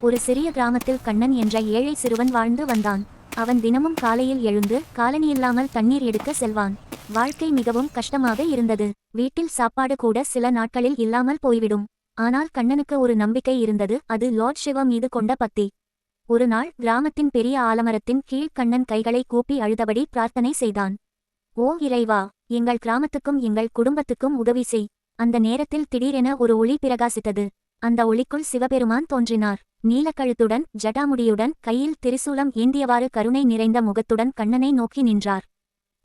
ஒரு சிறிய கிராமத்தில் கண்ணன் என்ற ஏழை சிறுவன் வாழ்ந்து வந்தான். அவன் தினமும் காலையில் எழுந்து காலனியில்லாமல் தண்ணீர் எடுக்க செல்வான். வாழ்க்கை மிகவும் கஷ்டமாக இருந்தது. வீட்டில் சாப்பாடு கூட சில நாட்களில் இல்லாமல் போய்விடும். ஆனால் கண்ணனுக்கு ஒரு நம்பிக்கை இருந்தது, அது லார்ட் சிவா மீது கொண்ட பக்தி. ஒரு நாள் கிராமத்தின் பெரிய ஆலமரத்தின் கீழ் கண்ணன் கைகளை கூப்பி அழுதபடி பிரார்த்தனை செய்தான். ஓ இறைவா, எங்கள் கிராமத்துக்கும் எங்கள் குடும்பத்துக்கும் உதவி செய். அந்த நேரத்தில் திடீரென ஒரு ஒளி பிரகாசித்தது. அந்த ஒளிக்குள் சிவபெருமான் தோன்றினார். நீலக்கழுத்துடன் ஜடாமுடியுடன் கையில் திரிசூலம் ஏந்தியவாறு கருணை நிறைந்த முகத்துடன் கண்ணனை நோக்கி நின்றார்.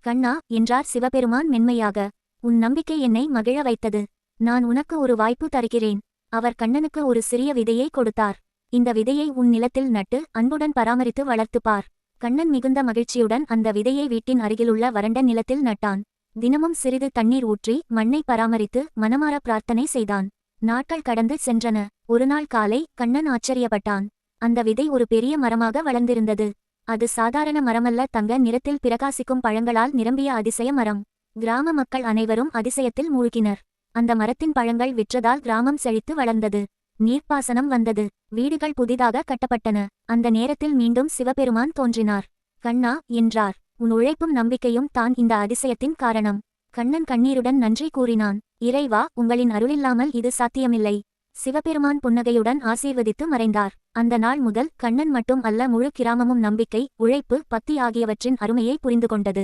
கண்ணா, என்றார் சிவபெருமான் மென்மையாக, உன் நம்பிக்கை என்னை மகிழ வைத்தது. நான் உனக்கு ஒரு வாய்ப்பு தருகிறேன். அவர் கண்ணனுக்கு ஒரு சிறிய விதையை கொடுத்தார். இந்த விதையை உன் நிலத்தில் நட்டு அன்புடன் பராமரித்து வளர்த்துப்பார். கண்ணன் மிகுந்த மகிழ்ச்சியுடன் அந்த விதையை வீட்டின் அருகிலுள்ள வறண்ட நிலத்தில் நட்டான். தினமும் சிறிது தண்ணீர் ஊற்றி மண்ணை பராமரித்து மனமார பிரார்த்தனை செய்தான். நாட்கள் கடந்து சென்றன. ஒருநாள் காலை கண்ணன் ஆச்சரியப்பட்டான். அந்த விதை ஒரு பெரிய மரமாக வளர்ந்திருந்தது. அது சாதாரண மரமல்ல, தங்க நிறத்தில் பிரகாசிக்கும் பழங்களால் நிரம்பிய அதிசய மரம். கிராம மக்கள் அனைவரும் அதிசயத்தில் மூழ்கினர். அந்த மரத்தின் பழங்கள் விற்றதால் கிராமம் செழித்து வளர்ந்தது. நீர்ப்பாசனம் வந்தது. வீடுகள் புதிதாக கட்டப்பட்டன. அந்த நேரத்தில் மீண்டும் சிவபெருமான் தோன்றினார். கண்ணா, என்றார், உன் உழைப்பும் நம்பிக்கையும் தான் இந்த அதிசயத்தின் காரணம். கண்ணன் கண்ணீருடன் நன்றி கூறினான். இறைவா, உங்களின் அருளில்லாமல் இது சாத்தியமில்லை. சிவபெருமான் புன்னகையுடன் ஆசீர்வதித்து மறைந்தார். அந்த நாள் முதல் கண்ணன் மட்டும் அல்ல, முழு கிராமமும் நம்பிக்கை, உழைப்பு, பக்தி ஆகியவற்றின் அருமையை புரிந்து கொண்டது.